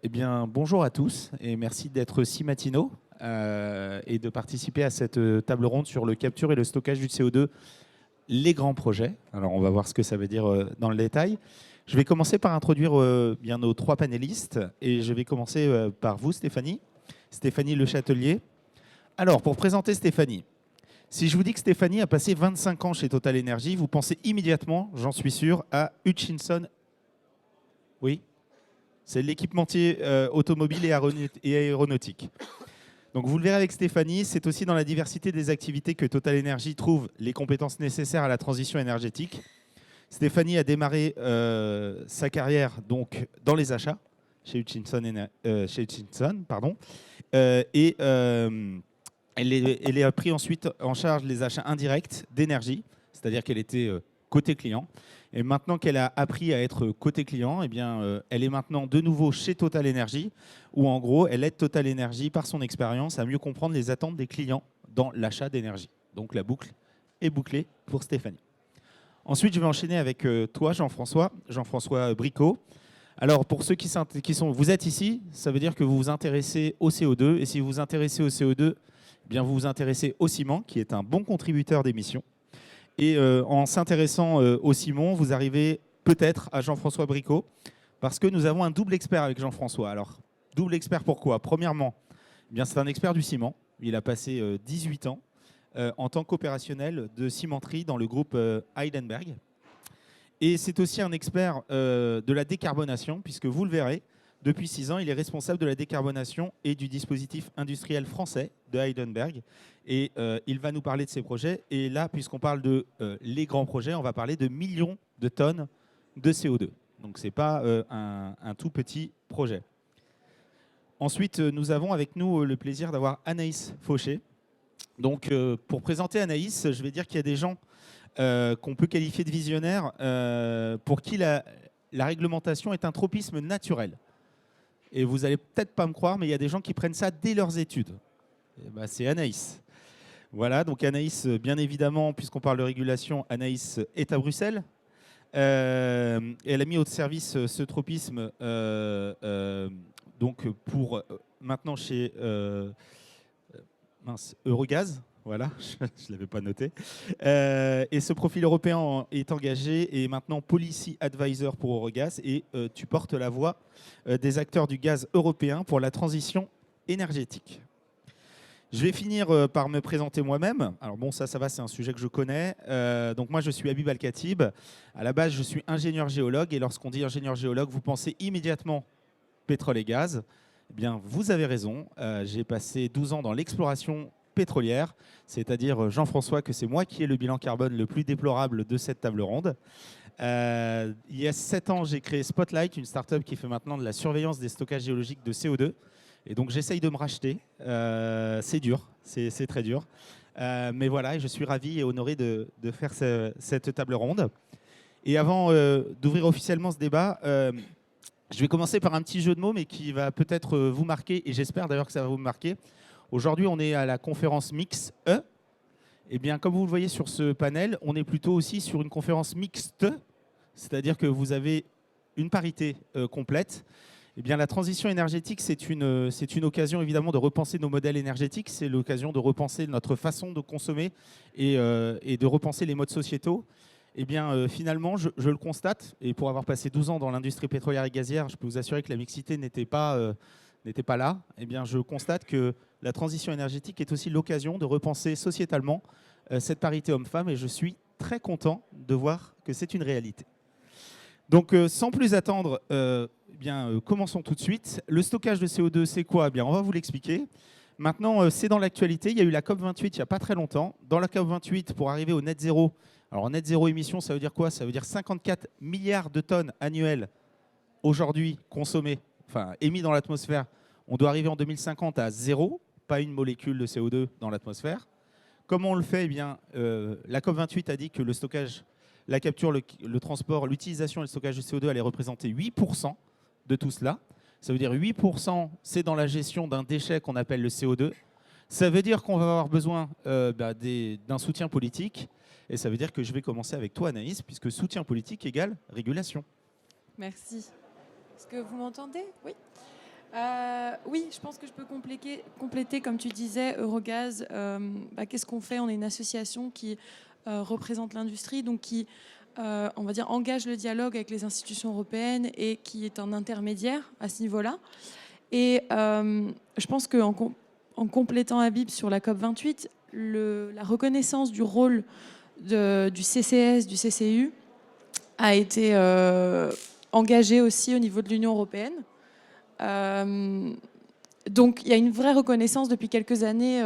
Eh bien, bonjour à tous et merci d'être si matinaux et de participer à cette table ronde sur le capture et le stockage du CO2, les grands projets. Alors, on va voir ce que ça veut dire dans le détail. Je vais commencer par introduire bien nos trois panélistes et je vais commencer par vous, Stéphanie. Stéphanie Le Châtelier. Alors, pour présenter Stéphanie, si je vous dis que Stéphanie a passé 25 ans chez Total Energy, vous pensez immédiatement, j'en suis sûr, à Hutchinson. Oui, c'est l'équipementier automobile et aéronautique. Donc vous le verrez avec Stéphanie, c'est aussi dans la diversité des activités que Total Energy trouve les compétences nécessaires à la transition énergétique. Stéphanie a démarré sa carrière donc dans les achats chez Hutchinson, et elle a pris ensuite en charge les achats indirects d'énergie, c'est-à-dire qu'elle était côté client. Et maintenant qu'elle a appris à être côté client, eh bien, elle est maintenant de nouveau chez Total Energy, où en gros, elle aide Total Energy par son expérience à mieux comprendre les attentes des clients dans l'achat d'énergie. Donc la boucle est bouclée pour Stéphanie. Ensuite, je vais enchaîner avec toi, Jean-François Bricot. Alors, pour ceux qui sont, vous êtes ici, ça veut dire que vous vous intéressez au CO2. Et si vous vous intéressez au CO2, eh bien, vous vous intéressez au ciment, qui est un bon contributeur d'émissions. Et en s'intéressant au ciment, vous arrivez peut-être à Jean-François Bricot, parce que nous avons un double expert avec Jean-François. Alors, double expert pourquoi? Premièrement, eh bien, c'est un expert du ciment. Il a passé 18 ans en tant qu'opérationnel de cimenterie dans le groupe Heidelberg. Et c'est aussi un expert de la décarbonation, puisque vous le verrez, depuis 6 ans, il est responsable de la décarbonation et du dispositif industriel français de Heidelberg. Et il va nous parler de ses projets. Et là, puisqu'on parle de les grands projets, on va parler de millions de tonnes de CO2. Donc, ce n'est pas un tout petit projet. Ensuite, nous avons avec nous le plaisir d'avoir Anaïs Fauché. Donc, pour présenter Anaïs, je vais dire qu'il y a des gens qu'on peut qualifier de visionnaires pour qui la réglementation est un tropisme naturel. Et vous n'allez peut-être pas me croire, mais il y a des gens qui prennent ça dès leurs études. Ben, c'est Anaïs. Voilà, donc Anaïs, bien évidemment, puisqu'on parle de régulation, Anaïs est à Bruxelles. Elle a mis au service ce tropisme donc pour maintenant chez Eurogaz. Voilà, je ne l'avais pas noté. Et ce profil européen est engagé et maintenant Policy Advisor pour Eurogaz. Et tu portes la voix des acteurs du gaz européen pour la transition énergétique. Je vais finir par me présenter moi-même. Alors bon, ça va, c'est un sujet que je connais. Donc moi, je suis Habib Al-Khatib. À la base, je suis ingénieur géologue. Et lorsqu'on dit ingénieur géologue, vous pensez immédiatement pétrole et gaz. Eh bien, vous avez raison. J'ai passé 12 ans dans l'exploration pétrolière, c'est-à-dire, Jean-François, que c'est moi qui ai le bilan carbone le plus déplorable de cette table ronde. Il y a 7 ans, j'ai créé Spotlight, une start-up qui fait maintenant de la surveillance des stockages géologiques de CO2. Et donc, j'essaye de me racheter. C'est dur, c'est très dur. Mais voilà, je suis ravi et honoré de faire cette table ronde. Et avant d'ouvrir officiellement ce débat, je vais commencer par un petit jeu de mots, mais qui va peut-être vous marquer, et j'espère d'ailleurs que ça va vous marquer. Aujourd'hui, on est à la conférence Mix E. Eh bien, comme vous le voyez sur ce panel, on est plutôt aussi sur une conférence mixte, c'est-à-dire que vous avez une parité complète. Eh bien, la transition énergétique, c'est une occasion évidemment de repenser nos modèles énergétiques, c'est l'occasion de repenser notre façon de consommer et de repenser les modes sociétaux. Eh bien, finalement, je le constate, et pour avoir passé 12 ans dans l'industrie pétrolière et gazière, je peux vous assurer que la mixité n'était pas là. Eh bien, je constate que la transition énergétique est aussi l'occasion de repenser sociétalement cette parité homme-femme, et je suis très content de voir que c'est une réalité. Donc, sans plus attendre, commençons tout de suite. Le stockage de CO2, c'est quoi? Eh bien, on va vous l'expliquer. Maintenant, c'est dans l'actualité. Il y a eu la COP28 il n'y a pas très longtemps. Dans la COP28, pour arriver au net zéro, alors net zéro émission, ça veut dire quoi? Ça veut dire 54 milliards de tonnes annuelles aujourd'hui consommées, enfin émis dans l'atmosphère. On doit arriver en 2050 à zéro, pas une molécule de CO2 dans l'atmosphère. Comment on le fait? Eh bien, la COP28 a dit que le stockage, la capture, le transport, l'utilisation et le stockage de CO2 allait représenter 8% de tout cela. Ça veut dire 8%, c'est dans la gestion d'un déchet qu'on appelle le CO2. Ça veut dire qu'on va avoir besoin d'un soutien politique. Et ça veut dire que je vais commencer avec toi, Anaïs, puisque soutien politique égale régulation. Merci. Est-ce que vous m'entendez? Oui. Oui, je pense que je peux compléter comme tu disais, Eurogaz. Qu'est-ce qu'on fait? On est une association qui représente l'industrie, donc qui, on va dire, engage le dialogue avec les institutions européennes et qui est un intermédiaire à ce niveau-là. Et je pense en complétant Habib sur la COP28, la reconnaissance du rôle du CCS, du CCU, a été engagée aussi au niveau de l'Union européenne. Donc il y a une vraie reconnaissance depuis quelques années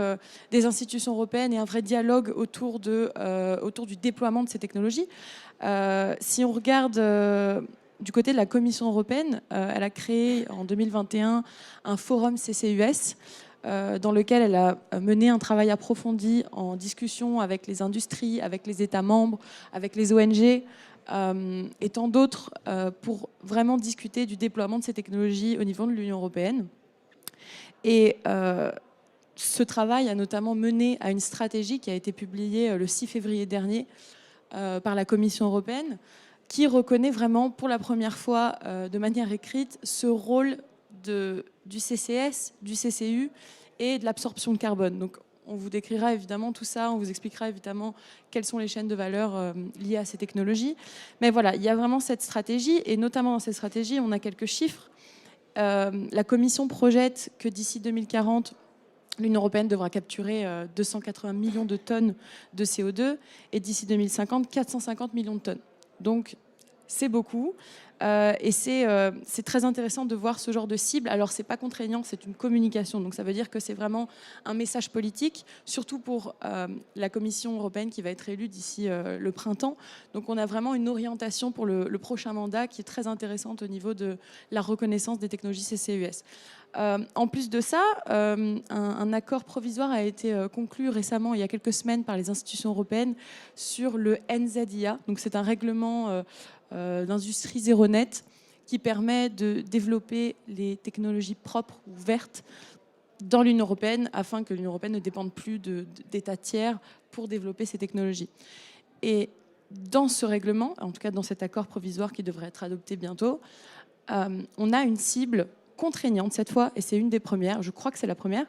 des institutions européennes et un vrai dialogue autour du déploiement de ces technologies. Si on regarde du côté de la Commission européenne, elle a créé en 2021 un forum CCUS dans lequel elle a mené un travail approfondi en discussion avec les industries, avec les États membres, avec les ONG et tant d'autres pour vraiment discuter du déploiement de ces technologies au niveau de l'Union européenne. Et ce travail a notamment mené à une stratégie qui a été publiée le 6 février dernier par la Commission européenne, qui reconnaît vraiment pour la première fois de manière écrite ce rôle du CCS, du CCU et de l'absorption de carbone. Donc on vous décrira évidemment tout ça, on vous expliquera évidemment quelles sont les chaînes de valeur liées à ces technologies. Mais voilà, il y a vraiment cette stratégie, et notamment dans cette stratégie, on a quelques chiffres. La Commission projette que d'ici 2040, l'Union européenne devra capturer 280 millions de tonnes de CO2 et d'ici 2050, 450 millions de tonnes. Donc, c'est beaucoup. Et c'est très intéressant de voir ce genre de cible. Alors, ce n'est pas contraignant, c'est une communication. Donc, ça veut dire que c'est vraiment un message politique, surtout pour la Commission européenne qui va être élue d'ici le printemps. Donc, on a vraiment une orientation pour le prochain mandat qui est très intéressante au niveau de la reconnaissance des technologies CCUS. En plus de ça, un accord provisoire a été conclu récemment, il y a quelques semaines, par les institutions européennes sur le NZIA. Donc, c'est un règlement d'industrie zéro net qui permet de développer les technologies propres ou vertes dans l'Union européenne afin que l'Union européenne ne dépende plus d'États tiers pour développer ces technologies. Et dans ce règlement, en tout cas dans cet accord provisoire qui devrait être adopté bientôt, on a une cible contraignante cette fois, et c'est une des premières, je crois que c'est la première,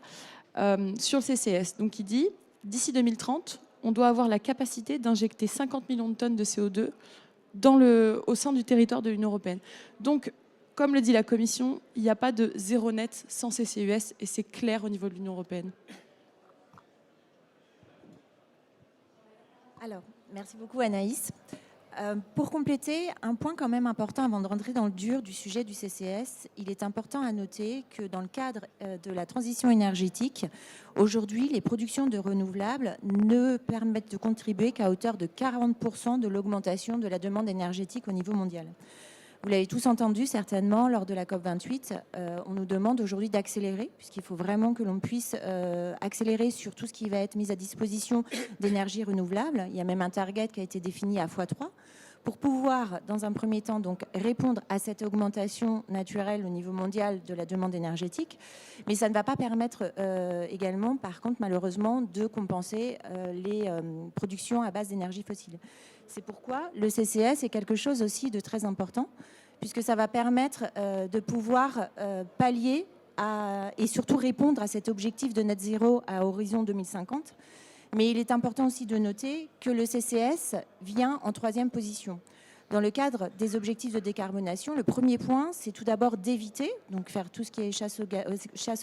sur le CCS. Donc qui dit, d'ici 2030, on doit avoir la capacité d'injecter 50 millions de tonnes de CO2 au sein du territoire de l'Union européenne. Donc, comme le dit la Commission, il n'y a pas de zéro net sans CCUS, et c'est clair au niveau de l'Union européenne. Alors, merci beaucoup Anaïs. Pour compléter, un point quand même important avant de rentrer dans le dur du sujet du CCS, il est important à noter que dans le cadre de la transition énergétique, aujourd'hui, les productions de renouvelables ne permettent de contribuer qu'à hauteur de 40% de l'augmentation de la demande énergétique au niveau mondial. Vous l'avez tous entendu certainement lors de la COP28, on nous demande aujourd'hui d'accélérer, puisqu'il faut vraiment que l'on puisse accélérer sur tout ce qui va être mis à disposition d'énergie renouvelable. Il y a même un target qui a été défini à x3 pour pouvoir, dans un premier temps, donc, répondre à cette augmentation naturelle au niveau mondial de la demande énergétique. Mais ça ne va pas permettre également, par contre, malheureusement, de compenser les productions à base d'énergie fossile. C'est pourquoi le CCS est quelque chose aussi de très important, puisque ça va permettre de pouvoir pallier et surtout répondre à cet objectif de net zéro à horizon 2050. Mais il est important aussi de noter que le CCS vient en troisième position. Dans le cadre des objectifs de décarbonation, le premier point, c'est tout d'abord d'éviter, donc faire tout ce qui est chasse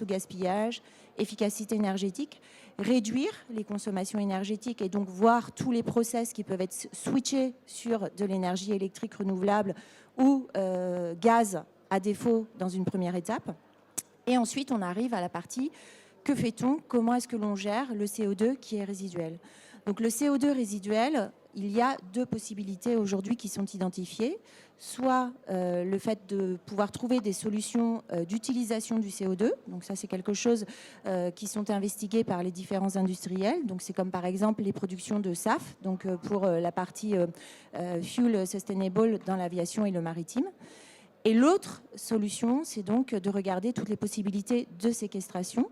au gaspillage, efficacité énergétique, réduire les consommations énergétiques et donc voir tous les process qui peuvent être switchés sur de l'énergie électrique renouvelable ou gaz à défaut dans une première étape. Et ensuite, on arrive à la partie que fait-on? Comment est-ce que l'on gère le CO2 qui est résiduel? Donc le CO2 résiduel, il y a deux possibilités aujourd'hui qui sont identifiées. Soit le fait de pouvoir trouver des solutions d'utilisation du CO2. Donc ça, c'est quelque chose qui sont investigués par les différents industriels. Donc c'est comme par exemple les productions de SAF, donc pour la partie fuel sustainable dans l'aviation et le maritime. Et l'autre solution, c'est donc de regarder toutes les possibilités de séquestration.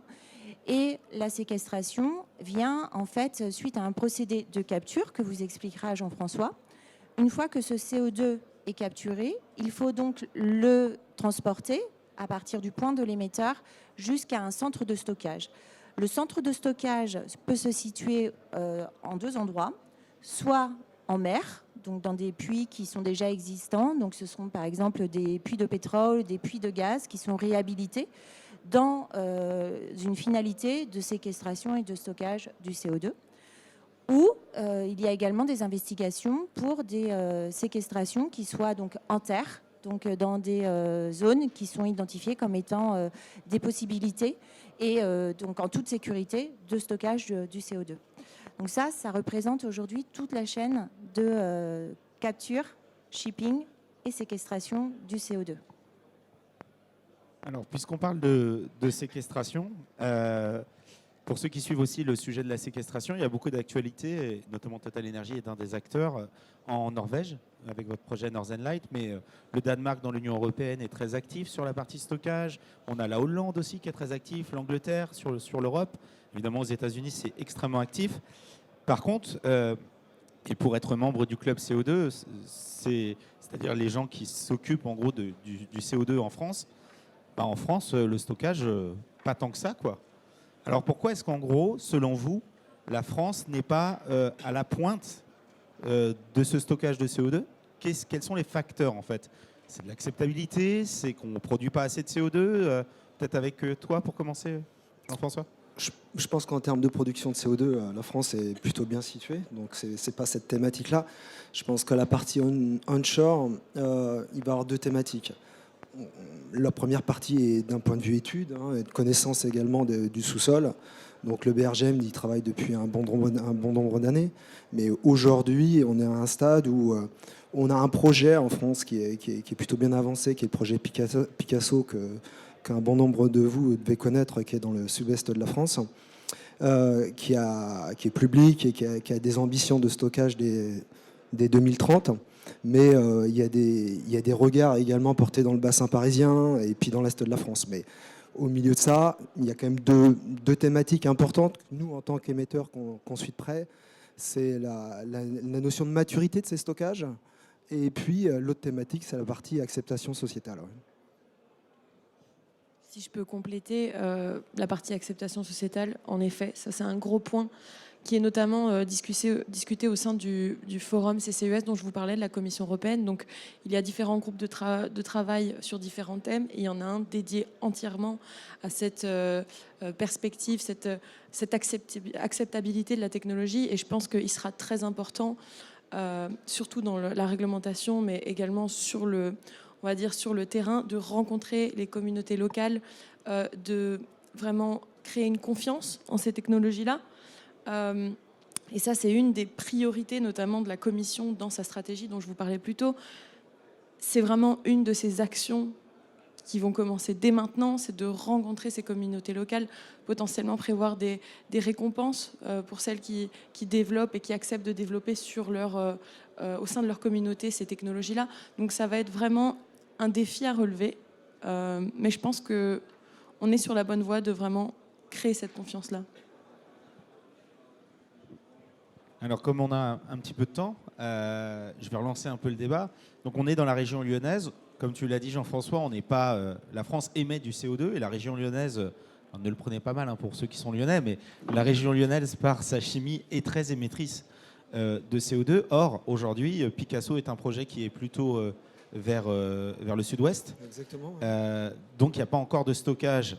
Et la séquestration vient en fait suite à un procédé de capture que vous expliquera Jean-François. Une fois que ce CO2 est capturé, il faut donc le transporter à partir du point de l'émetteur jusqu'à un centre de stockage. Le centre de stockage peut se situer en 2 endroits, soit en mer, donc dans des puits qui sont déjà existants, donc ce seront par exemple des puits de pétrole, des puits de gaz qui sont réhabilités dans une finalité de séquestration et de stockage du CO2. Ou il y a également des investigations pour des séquestrations qui soient donc en terre, donc dans des zones qui sont identifiées comme étant des possibilités et donc en toute sécurité de stockage du CO2. Donc ça représente aujourd'hui toute la chaîne de capture, shipping et séquestration du CO2. Alors, puisqu'on parle de séquestration, pour ceux qui suivent aussi le sujet de la séquestration, il y a beaucoup d'actualités, notamment Total Energy est un des acteurs en Norvège, avec votre projet Northern Light, mais le Danemark dans l'Union européenne est très actif sur la partie stockage. On a la Hollande aussi qui est très actif, l'Angleterre sur l'Europe. Évidemment, aux États-Unis, c'est extrêmement actif. Par contre, et pour être membre du club CO2, c'est-à-dire les gens qui s'occupent en gros du CO2 en France, en France, le stockage, pas tant que ça, quoi. Alors pourquoi est-ce qu'en gros, selon vous, la France n'est pas à la pointe de ce stockage de CO2 ? Quels sont les facteurs en fait ? C'est de l'acceptabilité, c'est qu'on ne produit pas assez de CO2 peut-être avec toi pour commencer, Jean-François ? Je pense qu'en termes de production de CO2, la France est plutôt bien située, donc c'est pas cette thématique-là. Je pense que la partie onshore, il va y avoir 2 thématiques. La première partie est d'un point de vue étude, et de connaissance également du sous-sol. Donc le BRGM y travaille depuis un bon nombre d'années, mais aujourd'hui on est à un stade où on a un projet en France qui est plutôt bien avancé, qui est le projet Picasso qu'un bon nombre de vous devez connaître, qui est dans le sud-est de la France, qui est public et qui a des ambitions de stockage dès 2030. Mais il y a des regards également portés dans le bassin parisien et puis dans l'est de la France. Mais au milieu de ça, il y a quand même deux thématiques importantes. Nous, en tant qu'émetteurs, qu'on suit de près, c'est la notion de maturité de ces stockages. Et puis l'autre thématique, c'est la partie acceptation sociétale. Si je peux compléter la partie acceptation sociétale, en effet, ça c'est un gros point qui est notamment discuté au sein du forum CCES dont je vous parlais, de la Commission européenne. Donc il y a différents groupes de travail sur différents thèmes et il y en a un dédié entièrement à cette perspective, cette acceptabilité de la technologie. Et je pense qu'il sera très important, surtout dans la réglementation, mais également sur le terrain, de rencontrer les communautés locales, de vraiment créer une confiance en ces technologies-là. Et ça, c'est une des priorités, notamment de la Commission dans sa stratégie dont je vous parlais plus tôt. C'est vraiment une de ces actions qui vont commencer dès maintenant, c'est de rencontrer ces communautés locales, potentiellement prévoir des récompenses pour celles qui développent et qui acceptent de développer au sein de leur communauté ces technologies-là. Donc ça va être vraiment un défi à relever, mais je pense qu'on est sur la bonne voie de vraiment créer cette confiance-là. Alors, comme on a un petit peu de temps, je vais relancer un peu le débat. Donc, on est dans la région lyonnaise. Comme tu l'as dit, Jean-François, on n'est pas. La France émet du CO2 et la région lyonnaise, ne le prenez pas mal pour ceux qui sont lyonnais, mais la région lyonnaise, par sa chimie, est très émettrice de CO2. Or, aujourd'hui, Picasso est un projet qui est plutôt vers le sud-ouest. Exactement. Donc, il n'y a pas encore de stockage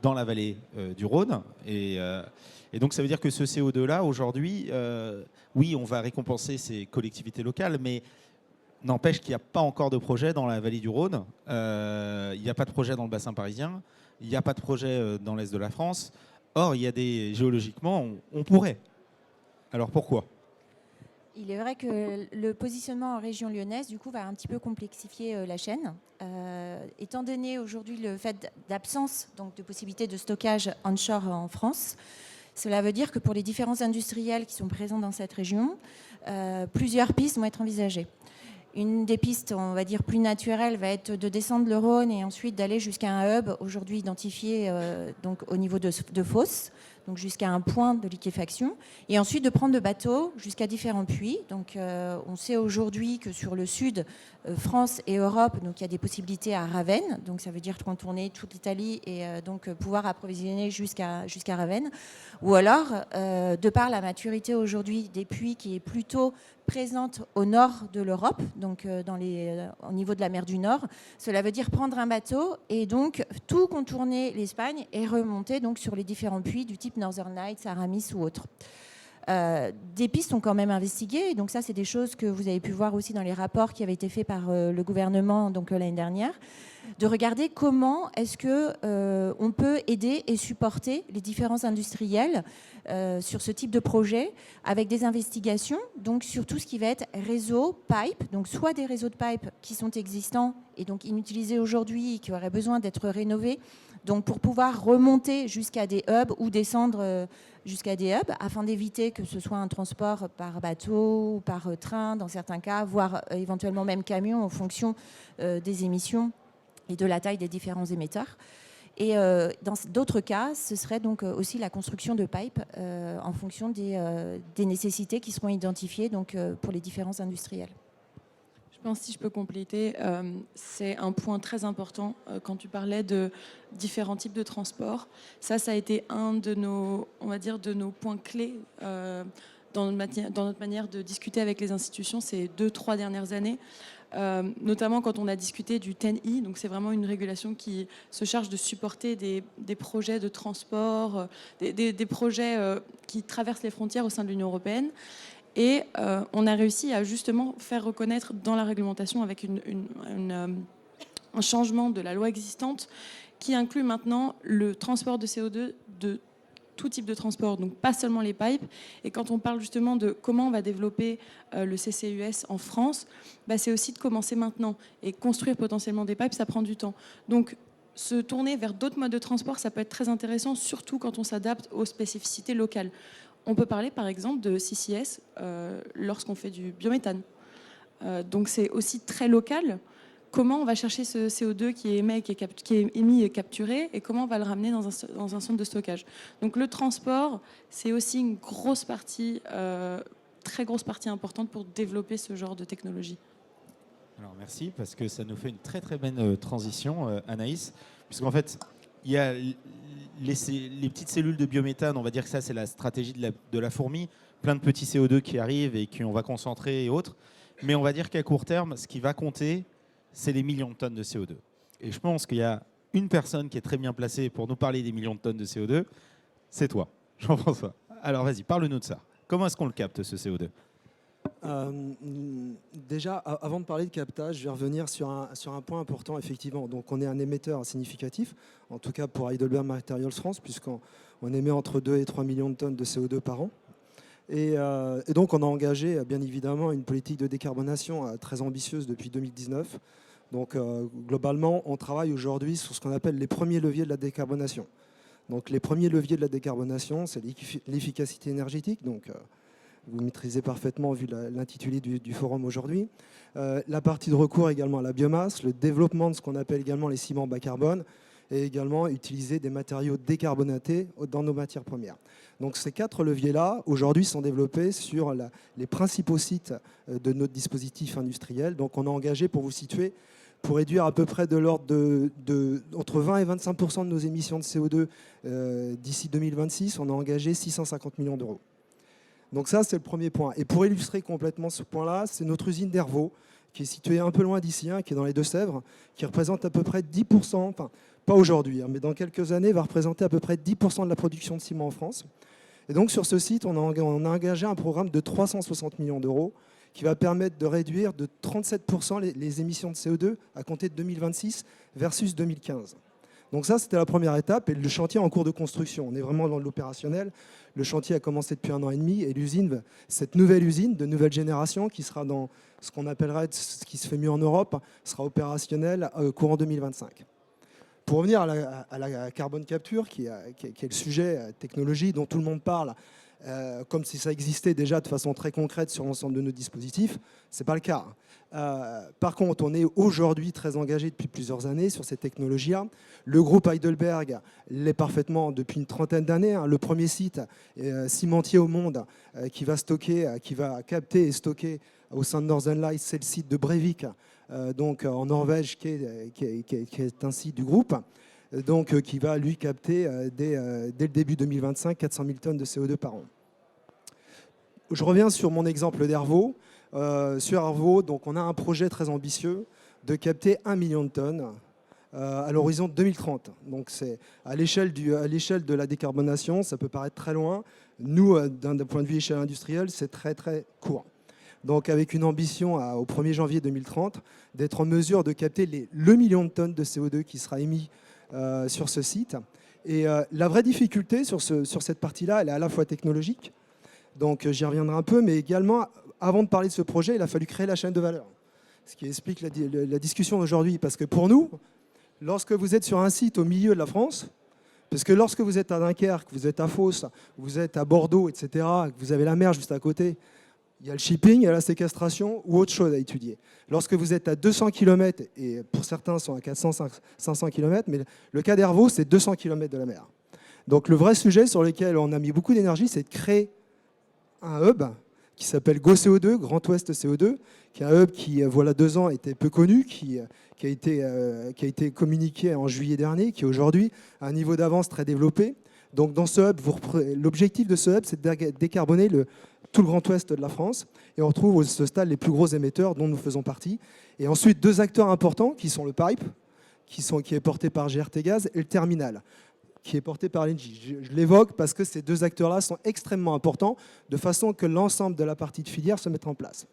dans la vallée du Rhône. Et donc, ça veut dire que ce CO2-là, aujourd'hui, oui, on va récompenser ces collectivités locales, mais n'empêche qu'il n'y a pas encore de projet dans la vallée du Rhône. Il n'y a pas de projet dans le bassin parisien. Il n'y a pas de projet dans l'est de la France. Or, il y a géologiquement, on pourrait. Alors, pourquoi ? Il est vrai que le positionnement en région lyonnaise, du coup, va un petit peu complexifier la chaîne. Étant donné aujourd'hui le fait d'absence donc de possibilité de stockage onshore en France, cela veut dire que pour les différents industriels qui sont présents dans cette région, plusieurs pistes vont être envisagées. Une des pistes, on va dire, plus naturelles va être de descendre le Rhône et ensuite d'aller jusqu'à un hub aujourd'hui identifié donc, au niveau de Fos, donc jusqu'à un point de liquéfaction, et ensuite de prendre le bateau jusqu'à différents puits. Donc, on sait aujourd'hui que sur le sud, France et Europe, donc il y a des possibilités à Ravenne, donc ça veut dire contourner toute l'Italie et donc pouvoir approvisionner jusqu'à Ravenne. Ou alors, de par la maturité aujourd'hui des puits qui est plutôt présente au nord de l'Europe, donc au niveau de la mer du Nord, cela veut dire prendre un bateau et donc tout contourner l'Espagne et remonter donc sur les différents puits du type Northern Lights, Aramis ou autres. Des pistes sont quand même investiguées, et donc ça c'est des choses que vous avez pu voir aussi dans les rapports qui avaient été faits par le gouvernement l'année dernière, de regarder comment est-ce que on peut aider et supporter les différents industriels sur ce type de projet avec des investigations donc sur tout ce qui va être réseau pipe, donc soit des réseaux de pipe qui sont existants et donc inutilisés aujourd'hui et qui auraient besoin d'être rénovés, donc pour pouvoir remonter jusqu'à des hubs ou descendre jusqu'à des hubs afin d'éviter que ce soit un transport par bateau ou par train dans certains cas, voire éventuellement même camion en fonction des émissions et de la taille des différents émetteurs. Et dans d'autres cas, ce serait donc aussi la construction de pipes en fonction des nécessités qui seront identifiées donc, pour les différents industriels. Je pense, si je peux compléter, c'est un point très important quand tu parlais de différents types de transports. Ça a été un de nos, on va dire, de nos points clés dans notre manière de discuter avec les institutions ces 2-3 dernières années. Notamment quand on a discuté du 10E, donc c'est vraiment une régulation qui se charge de supporter des projets de transport, des projets qui traversent les frontières au sein de l'Union européenne. Et on a réussi à justement faire reconnaître dans la réglementation avec un changement de la loi existante qui inclut maintenant le transport de CO2 de tout type de transport, donc pas seulement les pipes. Et quand on parle justement de comment on va développer le CCUS en France, c'est aussi de commencer maintenant. Et construire potentiellement des pipes, ça prend du temps. Donc se tourner vers d'autres modes de transport, ça peut être très intéressant, surtout quand on s'adapte aux spécificités locales. On peut parler par exemple de CCS lorsqu'on fait du biométhane. Donc c'est aussi très local. Comment on va chercher ce CO2 qui est émis et capturé, et comment on va le ramener dans un centre de stockage. Donc le transport, c'est aussi une grosse partie, très grosse partie importante pour développer ce genre de technologie. Alors merci, parce que ça nous fait une très très belle transition, Anaïs, puisqu'en fait, il y a les petites cellules de biométhane, on va dire que ça c'est la stratégie de la fourmi, plein de petits CO2 qui arrivent et qu'on va concentrer et autres, mais on va dire qu'à court terme, ce qui va compter, c'est les millions de tonnes de CO2. Et je pense qu'il y a une personne qui est très bien placée pour nous parler des millions de tonnes de CO2, c'est toi, Jean-François. Alors vas-y, parle-nous de ça. Comment est-ce qu'on le capte, ce CO2 ? Déjà, avant de parler de captage, je vais revenir sur un point important, effectivement. Donc, on est un émetteur significatif, en tout cas pour Heidelberg Materials France, puisqu'on émet entre 2 et 3 millions de tonnes de CO2 par an. Et donc, on a engagé, bien évidemment, une politique de décarbonation très ambitieuse depuis 2019. Donc, globalement, on travaille aujourd'hui sur ce qu'on appelle les premiers leviers de la décarbonation. Donc, les premiers leviers de la décarbonation, c'est l'efficacité énergétique. Donc, vous maîtrisez parfaitement vu l'intitulé du forum aujourd'hui. La partie de recours également à la biomasse, le développement de ce qu'on appelle également les ciments bas carbone, et également utiliser des matériaux décarbonatés dans nos matières premières. Donc ces 4 leviers-là, aujourd'hui, sont développés sur les principaux sites de notre dispositif industriel. Donc on a engagé, pour vous situer, pour réduire à peu près de l'ordre entre 20 et 25% de nos émissions de CO2 d'ici 2026, on a engagé 650 millions d'euros. Donc ça, c'est le premier point. Et pour illustrer complètement ce point-là, c'est notre usine d'Hervaux, qui est située un peu loin d'ici, qui est dans les Deux-Sèvres, qui représente à peu près 10%, enfin pas aujourd'hui, mais dans quelques années, va représenter à peu près 10% de la production de ciment en France. Et donc sur ce site, on a engagé un programme de 360 millions d'euros qui va permettre de réduire de 37% les émissions de CO2 à compter de 2026 versus 2015. Donc ça, c'était la première étape, et le chantier est en cours de construction. On est vraiment dans l'opérationnel. Le chantier a commencé depuis 1 an et demi, et l'usine, cette nouvelle usine de nouvelle génération, qui sera dans ce qu'on appellerait ce qui se fait mieux en Europe, sera opérationnelle courant 2025. Pour revenir à la carbone capture, qui est le sujet technologie dont tout le monde parle, comme si ça existait déjà de façon très concrète sur l'ensemble de nos dispositifs. Ce n'est pas le cas. Par contre, on est aujourd'hui très engagé depuis plusieurs années sur ces technologies-là. Le groupe Heidelberg l'est parfaitement depuis une trentaine d'années. Le premier site cimentier au monde qui va stocker, qui va capter et stocker au sein de Northern Lights, c'est le site de Brevik, donc en Norvège, qui est un site du groupe, donc qui va lui capter dès le début 2025 400 000 tonnes de CO2 par an. Je reviens sur mon exemple d'Hervaux. Sur Hervaux, donc on a un projet très ambitieux de capter 1 million de tonnes à l'horizon 2030. Donc c'est à l'échelle de la décarbonation, ça peut paraître très loin. Nous, d'un point de vue échelle industrielle, c'est très très court. Donc avec une ambition au 1er janvier 2030 d'être en mesure de capter le million de tonnes de CO2 qui sera émis sur ce site. Et la vraie difficulté sur cette partie-là, elle est à la fois technologique, donc j'y reviendrai un peu, mais également, avant de parler de ce projet, il a fallu créer la chaîne de valeur. Ce qui explique la discussion d'aujourd'hui. Parce que pour nous, lorsque vous êtes sur un site au milieu de la France, parce que lorsque vous êtes à Dunkerque, vous êtes à Fos, vous êtes à Bordeaux, etc., que vous avez la mer juste à côté, il y a le shipping, il y a la séquestration ou autre chose à étudier. Lorsque vous êtes à 200 km, et pour certains sont à 400, 500 km, mais le cas d'Hervaux, c'est 200 km de la mer. Donc le vrai sujet sur lequel on a mis beaucoup d'énergie, c'est de créer un hub qui s'appelle GoCO2, Grand Ouest CO2, qui est un hub qui, voilà 2 ans, était peu connu, qui a été communiqué en juillet dernier, qui aujourd'hui a un niveau d'avance très développé. Donc dans ce hub, l'objectif de ce hub, c'est de décarboner tout le Grand Ouest de la France. Et on retrouve au ce stade les plus gros émetteurs dont nous faisons partie. Et ensuite, 2 acteurs importants qui sont le pipe, qui est porté par GRT Gaz, et le terminal, qui est porté par l'Engie. Je l'évoque parce que ces 2 acteurs-là sont extrêmement importants, de façon que l'ensemble de la partie de filière se mette en place.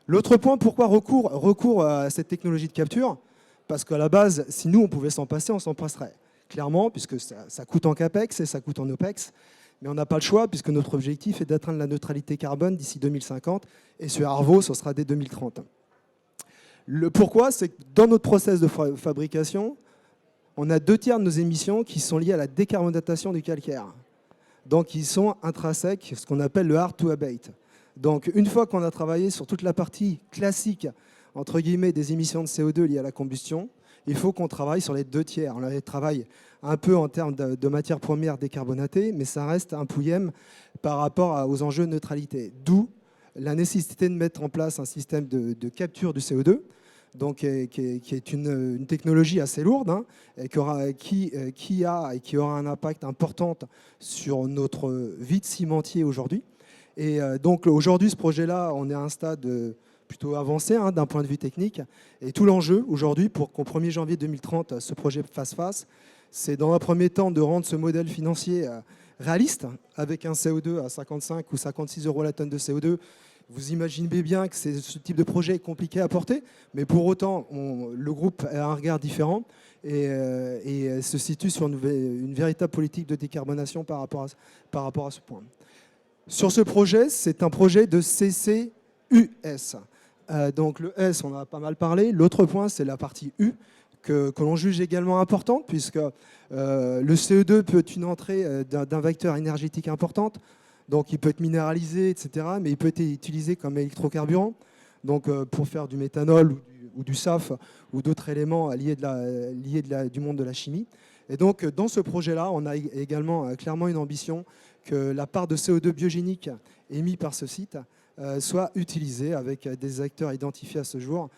L'autre point, pourquoi recours à cette technologie de capture? Parce qu'à la base, si nous, on pouvait s'en passer, on s'en passerait. Clairement, puisque ça coûte en CAPEX et ça coûte en OPEX. Mais on n'a pas le choix, puisque notre objectif est d'atteindre la neutralité carbone d'ici 2050. Et sur Hervaux, ce sera dès 2030. Le pourquoi, c'est que dans notre process de fabrication, on a 2 tiers de nos émissions qui sont liées à la décarbonatation du calcaire. Donc, ils sont intrinsèques, ce qu'on appelle le hard to abate. Donc, une fois qu'on a travaillé sur toute la partie classique, entre guillemets, des émissions de CO2 liées à la combustion, il faut qu'on travaille sur les 2 tiers. On travaille un peu en termes de matières premières décarbonatées, mais ça reste un pouillème par rapport aux enjeux de neutralité. D'où la nécessité de mettre en place un système de capture du CO2, donc, qui est une technologie assez lourde, hein, et qui aura un impact important sur notre vide cimentier aujourd'hui. Et donc aujourd'hui, ce projet-là, on est à un stade plutôt avancé d'un point de vue technique. Et tout l'enjeu aujourd'hui, pour qu'au 1er janvier 2030, ce projet fasse face, c'est dans un premier temps de rendre ce modèle financier réaliste, avec un CO2 à 55 ou 56 euros la tonne de CO2. Vous imaginez bien que ce type de projet est compliqué à porter, mais pour autant, le groupe a un regard différent et se situe sur une véritable politique de décarbonation par rapport à ce point. Sur ce projet, c'est un projet de CCUS. Donc le S, on en a pas mal parlé. L'autre point, c'est la partie U, que l'on juge également importante, puisque le CO2 peut être une entrée d'un vecteur énergétique importante. Donc il peut être minéralisé, etc., mais il peut être utilisé comme électrocarburant, donc pour faire du méthanol ou du SAF ou d'autres éléments liés du monde de la chimie. Et donc dans ce projet-là, on a également clairement une ambition que la part de CO2 biogénique émise par ce site soit utilisée avec des acteurs identifiés à ce jour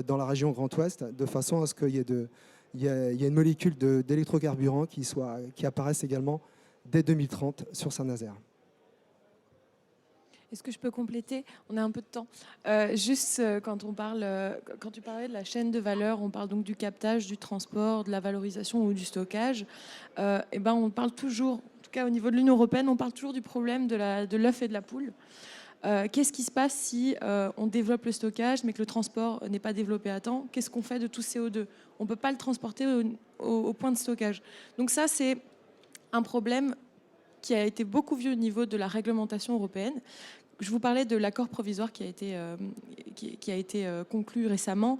dans la région Grand Ouest, de façon à ce qu'il y ait une molécule d'électrocarburant qui apparaisse également dès 2030 sur Saint-Nazaire. Est-ce que je peux compléter? On a un peu de temps. Juste quand tu parlais de la chaîne de valeur, on parle donc du captage, du transport, de la valorisation ou du stockage. Et ben on parle toujours, en tout cas au niveau de l'Union européenne, on parle toujours du problème de l'œuf et de la poule. Qu'est-ce qui se passe si on développe le stockage mais que le transport n'est pas développé à temps? Qu'est-ce qu'on fait de tout CO2? On ne peut pas le transporter au point de stockage. Donc ça, c'est un problème qui a été beaucoup vu au niveau de la réglementation européenne. Je vous parlais de l'accord provisoire qui a été conclu récemment.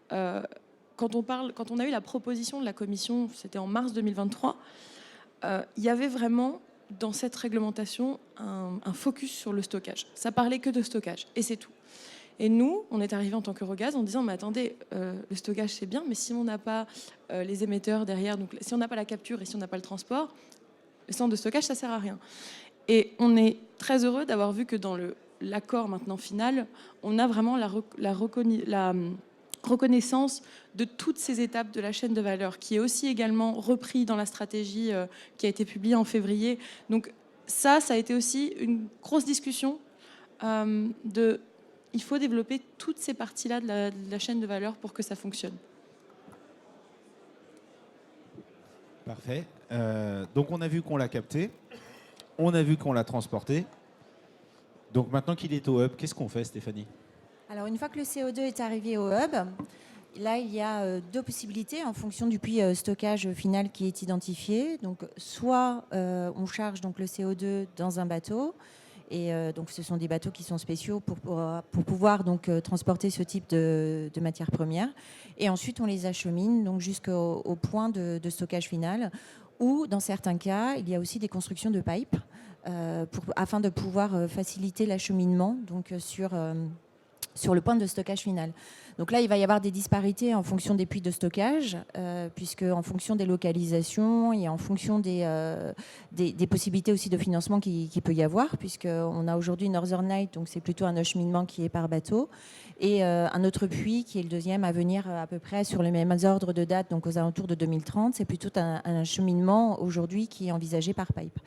Quand on a eu la proposition de la Commission, c'était en mars 2023, il y avait vraiment dans cette réglementation un focus sur le stockage. Ça parlait que de stockage, et c'est tout. Et nous, on est arrivé en tant qu'Eurogaz en disant, mais attendez, le stockage c'est bien, mais si on n'a pas les émetteurs derrière, donc si on n'a pas la capture et si on n'a pas le transport, le centre de stockage, ça sert à rien. Et on est très heureux d'avoir vu que dans l'accord maintenant final, on a vraiment la reconnaissance de toutes ces étapes de la chaîne de valeur, qui est aussi également repris dans la stratégie qui a été publiée en février. Donc ça a été aussi une grosse discussion il faut développer toutes ces parties-là de la chaîne de valeur pour que ça fonctionne. Parfait. Donc on a vu qu'on l'a capté, on a vu qu'on l'a transporté. Donc maintenant qu'il est au hub, qu'est-ce qu'on fait, Stéphanie ? Alors une fois que le CO2 est arrivé au hub, là il y a deux possibilités en fonction du puits stockage final qui est identifié. Donc soit on charge donc le CO2 dans un bateau. Et donc, ce sont des bateaux qui sont spéciaux pour pouvoir donc, transporter ce type de matières premières. Et ensuite, on les achemine donc, jusqu'au point de stockage final, où, dans certains cas, il y a aussi des constructions de pipes afin de pouvoir faciliter l'acheminement donc, sur le point de stockage final. Donc là, il va y avoir des disparités en fonction des puits de stockage, puisque en fonction des localisations et en fonction des possibilités aussi de financement qu'il peut y avoir, puisqu'on a aujourd'hui Northern Light, donc c'est plutôt un acheminement qui est par bateau, et un autre puits qui est le deuxième à venir à peu près sur les mêmes ordres de date, donc aux alentours de 2030, c'est plutôt un acheminement aujourd'hui qui est envisagé par pipe.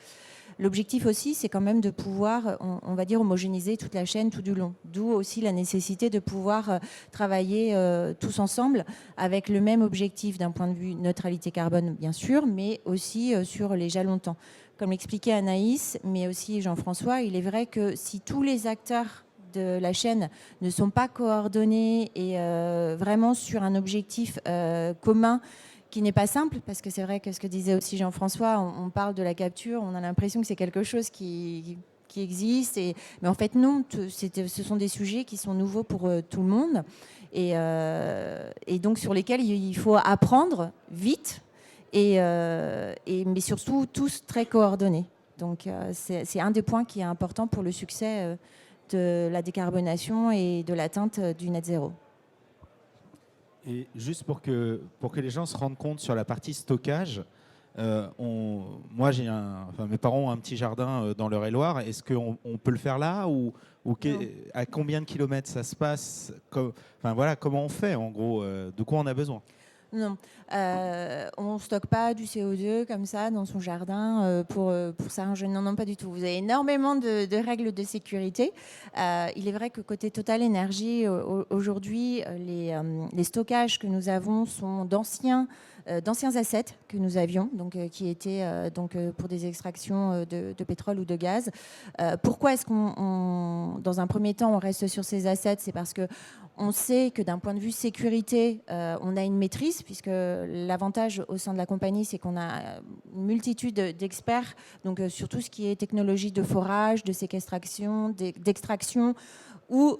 L'objectif aussi, c'est quand même de pouvoir, on va dire, homogénéiser toute la chaîne tout du long. D'où aussi la nécessité de pouvoir travailler tous ensemble avec le même objectif d'un point de vue neutralité carbone, bien sûr, mais aussi sur les jalons de temps. Comme l'expliquait Anaïs, mais aussi Jean-François, il est vrai que si tous les acteurs de la chaîne ne sont pas coordonnés et vraiment sur un objectif commun, qui n'est pas simple, parce que c'est vrai que ce que disait aussi Jean-François, on parle de la capture, on a l'impression que c'est quelque chose qui existe, mais en fait non, ce sont des sujets qui sont nouveaux pour tout le monde, et donc sur lesquels il faut apprendre vite, mais surtout tous très coordonnés. Donc c'est un des points qui est important pour le succès de la décarbonation et de l'atteinte du net zéro. Et juste pour que les gens se rendent compte sur la partie stockage, moi mes parents ont un petit jardin dans l'Eure-et-Loire. Est-ce qu'on peut le faire là ou à combien de kilomètres ça se passe comment on fait en gros, de quoi on a besoin? Non, on ne stocke pas du CO2 comme ça dans son jardin pour s'arranger. Non, pas du tout. Vous avez énormément de règles de sécurité. Il est vrai que côté Total Energy, aujourd'hui, les stockages que nous avons sont d'anciens assets que nous avions, donc, qui étaient pour des extractions de pétrole ou de gaz. Pourquoi est-ce qu'on, dans un premier temps, on reste sur ces assets? C'est parce que on sait que d'un point de vue sécurité, on a une maîtrise, puisque l'avantage au sein de la compagnie, c'est qu'on a une multitude d'experts donc, sur tout ce qui est technologie de forage, de séquestration, d'extraction.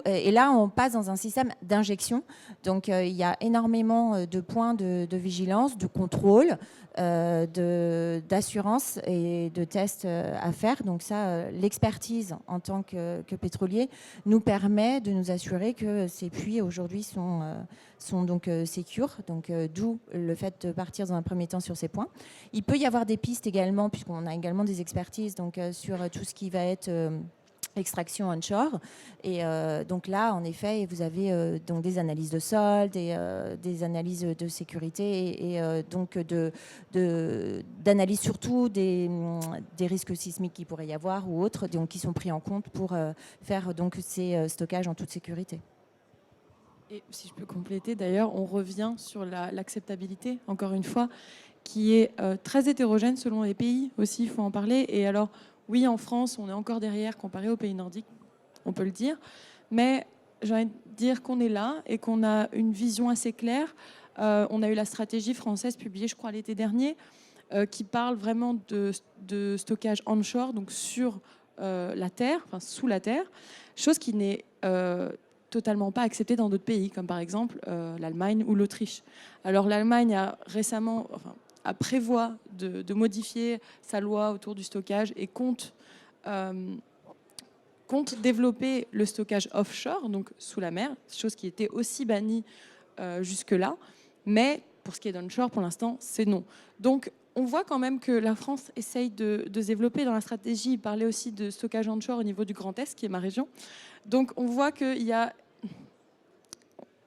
Et là, on passe dans un système d'injection. Donc, il y a énormément de points de vigilance, de contrôle, d'assurance et de tests à faire. Donc ça, l'expertise en tant que pétrolier nous permet de nous assurer que ces puits aujourd'hui sont donc sécures. Donc d'où le fait de partir dans un premier temps sur ces points. Il peut y avoir des pistes également, puisqu'on a également des expertises donc, sur tout ce qui va être extraction onshore. Et donc là, en effet, vous avez donc des analyses de sol, des analyses de sécurité et donc d'analyse surtout des risques sismiques qu'il pourrait y avoir ou autres, donc qui sont pris en compte pour faire donc ces stockages en toute sécurité. Et si je peux compléter, d'ailleurs, on revient sur l'acceptabilité, encore une fois, qui est très hétérogène selon les pays aussi, il faut en parler. Et alors, oui, en France, on est encore derrière comparé aux pays nordiques, on peut le dire. Mais j'ai envie de dire qu'on est là et qu'on a une vision assez claire. On a eu la stratégie française publiée, je crois, l'été dernier, qui parle vraiment de stockage onshore, donc sur la terre, enfin sous la terre, chose qui n'est totalement pas acceptée dans d'autres pays, comme par exemple l'Allemagne ou l'Autriche. Alors l'Allemagne a récemment... prévoit de modifier sa loi autour du stockage et compte développer le stockage offshore, donc sous la mer, chose qui était aussi bannie jusque-là. Mais pour ce qui est d'onshore, pour l'instant, c'est non. Donc, on voit quand même que la France essaye de se développer dans la stratégie. Il parlait aussi de stockage onshore au niveau du Grand Est, qui est ma région. Donc, on voit que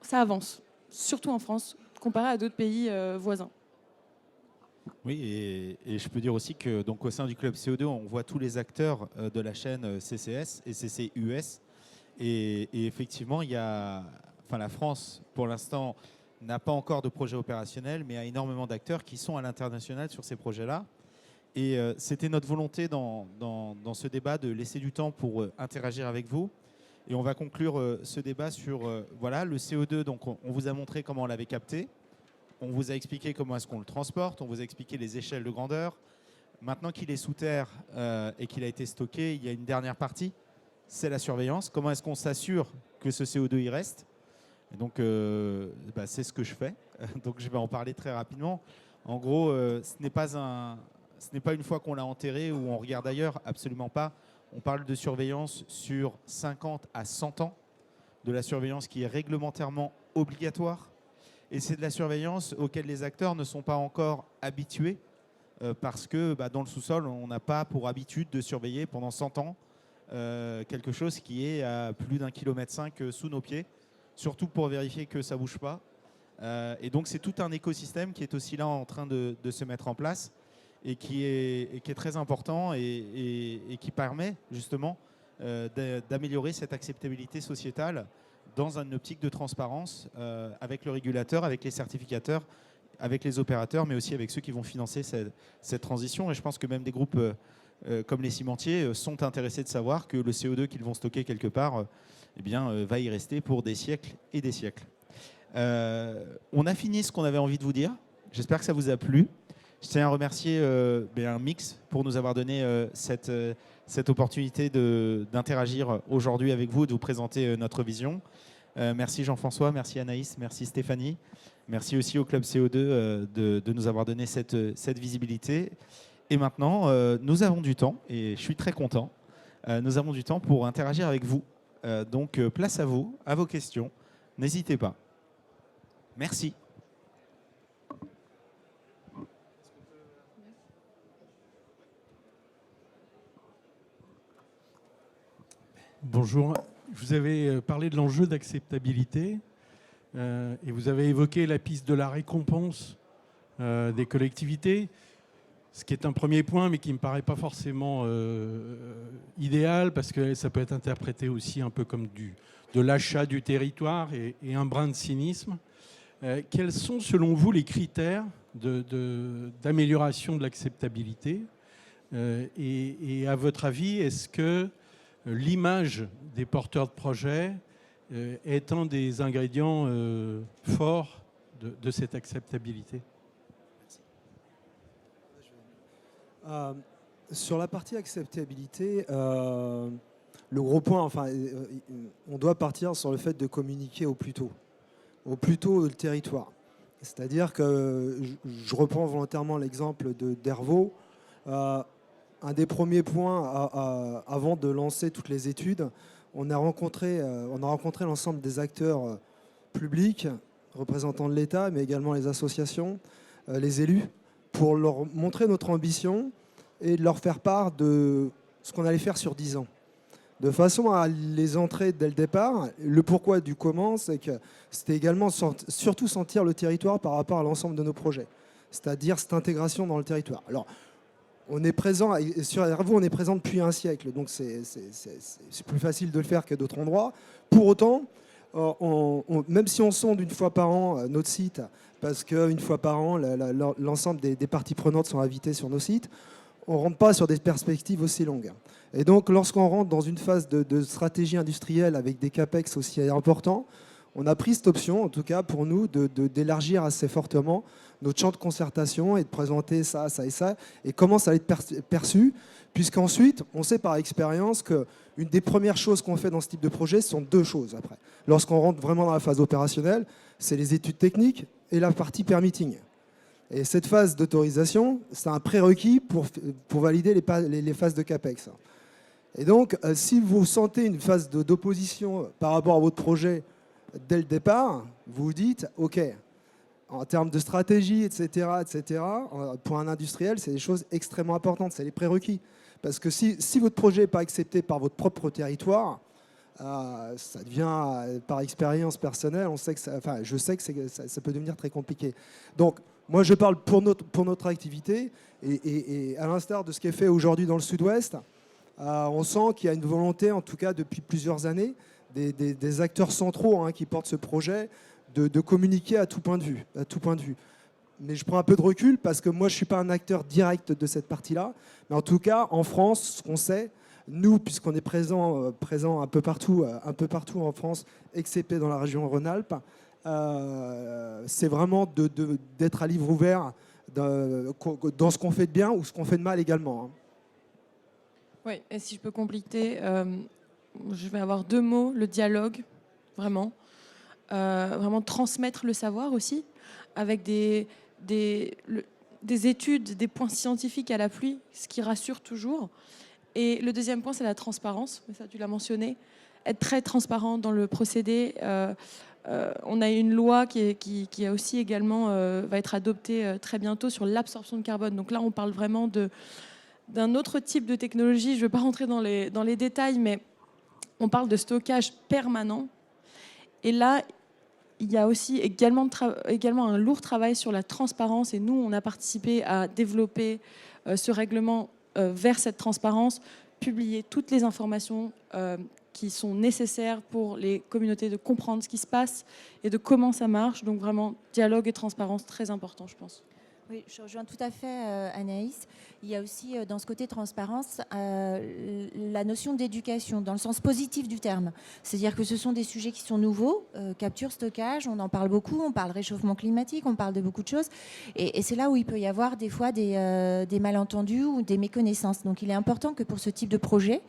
ça avance, surtout en France, comparé à d'autres pays voisins. Oui, et je peux dire aussi que donc, au sein du Club CO2, on voit tous les acteurs de la chaîne CCS et CCUS. Et effectivement, la France, pour l'instant, n'a pas encore de projet opérationnel, mais a énormément d'acteurs qui sont à l'international sur ces projets-là. Et c'était notre volonté dans ce débat de laisser du temps pour interagir avec vous. Et on va conclure ce débat sur le CO2. Donc on vous a montré comment on l'avait capté. On vous a expliqué comment est-ce qu'on le transporte. On vous a expliqué les échelles de grandeur. Maintenant qu'il est sous terre et qu'il a été stocké, il y a une dernière partie. C'est la surveillance. Comment est-ce qu'on s'assure que ce CO2 y reste ? Et donc, c'est ce que je fais. Donc, je vais en parler très rapidement. En gros, ce n'est pas une fois qu'on l'a enterré ou on regarde ailleurs, absolument pas. On parle de surveillance sur 50 à 100 ans, de la surveillance qui est réglementairement obligatoire. Et c'est de la surveillance auquel les acteurs ne sont pas encore habitués parce que dans le sous-sol, on n'a pas pour habitude de surveiller pendant 100 ans quelque chose qui est à plus d'1,5 km sous nos pieds, surtout pour vérifier que ça ne bouge pas. Et donc, c'est tout un écosystème qui est aussi là en train de se mettre en place et qui est très important et qui permet justement d'améliorer cette acceptabilité sociétale dans une optique de transparence avec le régulateur, avec les certificateurs, avec les opérateurs, mais aussi avec ceux qui vont financer cette transition. Et je pense que même des groupes comme les cimentiers sont intéressés de savoir que le CO2 qu'ils vont stocker quelque part va y rester pour des siècles et des siècles. On a fini ce qu'on avait envie de vous dire. J'espère que ça vous a plu. Je tiens à remercier Mix pour nous avoir donné cette opportunité d'interagir aujourd'hui avec vous, de vous présenter notre vision. Merci Jean-François, merci Anaïs, merci Stéphanie. Merci aussi au Club CO2 de nous avoir donné cette visibilité. Et maintenant, nous avons du temps, et je suis très content, nous avons du temps pour interagir avec vous. Donc, place à vous, à vos questions. N'hésitez pas. Merci. Bonjour. Vous avez parlé de l'enjeu d'acceptabilité et vous avez évoqué la piste de la récompense des collectivités, ce qui est un premier point, mais qui ne me paraît pas forcément idéal, parce que ça peut être interprété aussi un peu comme de l'achat du territoire et un brin de cynisme. Quels sont, selon vous, les critères d'amélioration de l'acceptabilité et à votre avis, est-ce que l'image des porteurs de projets est un des ingrédients forts de cette acceptabilité ? Sur la partie acceptabilité, le gros point, on doit partir sur le fait de communiquer au plus tôt le territoire. C'est-à-dire que je reprends volontairement l'exemple d'Hervaux. Un des premiers points avant de lancer toutes les études, on a rencontré l'ensemble des acteurs publics, représentants de l'État, mais également les associations, les élus, pour leur montrer notre ambition et de leur faire part de ce qu'on allait faire sur 10 ans. De façon à les entrer dès le départ. Le pourquoi du comment, c'est que c'était également surtout sentir le territoire par rapport à l'ensemble de nos projets, c'est-à-dire cette intégration dans le territoire. Alors, on est présent, sur Hervaux, on est présent depuis un siècle, donc c'est plus facile de le faire que d'autres endroits. Pour autant, même si on sonde une fois par an notre site, parce qu'une fois par an, l'ensemble des parties prenantes sont invitées sur nos sites, on ne rentre pas sur des perspectives aussi longues. Et donc, lorsqu'on rentre dans une phase de stratégie industrielle avec des capex aussi importants, on a pris cette option, en tout cas pour nous, d'élargir assez fortement notre champ de concertation et de présenter ça, ça et ça, et comment ça va être perçu, puisqu'ensuite, on sait par expérience qu'une des premières choses qu'on fait dans ce type de projet, ce sont deux choses après. Lorsqu'on rentre vraiment dans la phase opérationnelle, c'est les études techniques et la partie permitting. Et cette phase d'autorisation, c'est un prérequis pour valider les phases de CAPEX. Et donc, si vous sentez une phase d'opposition par rapport à votre projet dès le départ, vous vous dites, OK, en termes de stratégie, etc., pour un industriel, c'est des choses extrêmement importantes, c'est les prérequis. Parce que si votre projet n'est pas accepté par votre propre territoire, ça devient, par expérience personnelle, je sais que ça peut devenir très compliqué. Donc, moi, je parle pour notre activité, et à l'instar de ce qui est fait aujourd'hui dans le Sud-Ouest, on sent qu'il y a une volonté, en tout cas depuis plusieurs années, des acteurs centraux qui portent ce projet, de communiquer à tout point de vue. Mais je prends un peu de recul parce que moi, je ne suis pas un acteur direct de cette partie-là. Mais en tout cas, en France, ce qu'on sait, nous, puisqu'on est présent un peu partout en France, excepté dans la région Rhône-Alpes, c'est vraiment d'être à livre ouvert dans ce qu'on fait de bien ou ce qu'on fait de mal également. Oui, et si je peux compléter, je vais avoir 2 mots, le dialogue, vraiment. Vraiment transmettre le savoir aussi, avec des études, des points scientifiques à l'appui, ce qui rassure toujours. Et le deuxième point, c'est la transparence, ça tu l'as mentionné, être très transparent dans le procédé. On a une loi qui a aussi également, va être adoptée très bientôt sur l'absorption de carbone. Donc là, on parle vraiment d'un autre type de technologie. Je ne vais pas rentrer dans les détails, mais on parle de stockage permanent. Et là, il y a aussi également un lourd travail sur la transparence. Et nous, on a participé à développer ce règlement vers cette transparence, publier toutes les informations qui sont nécessaires pour les communautés de comprendre ce qui se passe et de comment ça marche. Donc vraiment, dialogue et transparence, très important, je pense. Oui, je rejoins tout à fait Anaïs. Il y a aussi dans ce côté transparence la notion d'éducation dans le sens positif du terme. C'est-à-dire que ce sont des sujets qui sont nouveaux, capture, stockage, on en parle beaucoup, on parle réchauffement climatique, on parle de beaucoup de choses. Et c'est là où il peut y avoir des fois des malentendus ou des méconnaissances. Donc il est important que pour ce type de projet,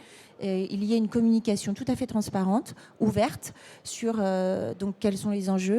il y ait une communication tout à fait transparente, ouverte, sur donc, quels sont les enjeux,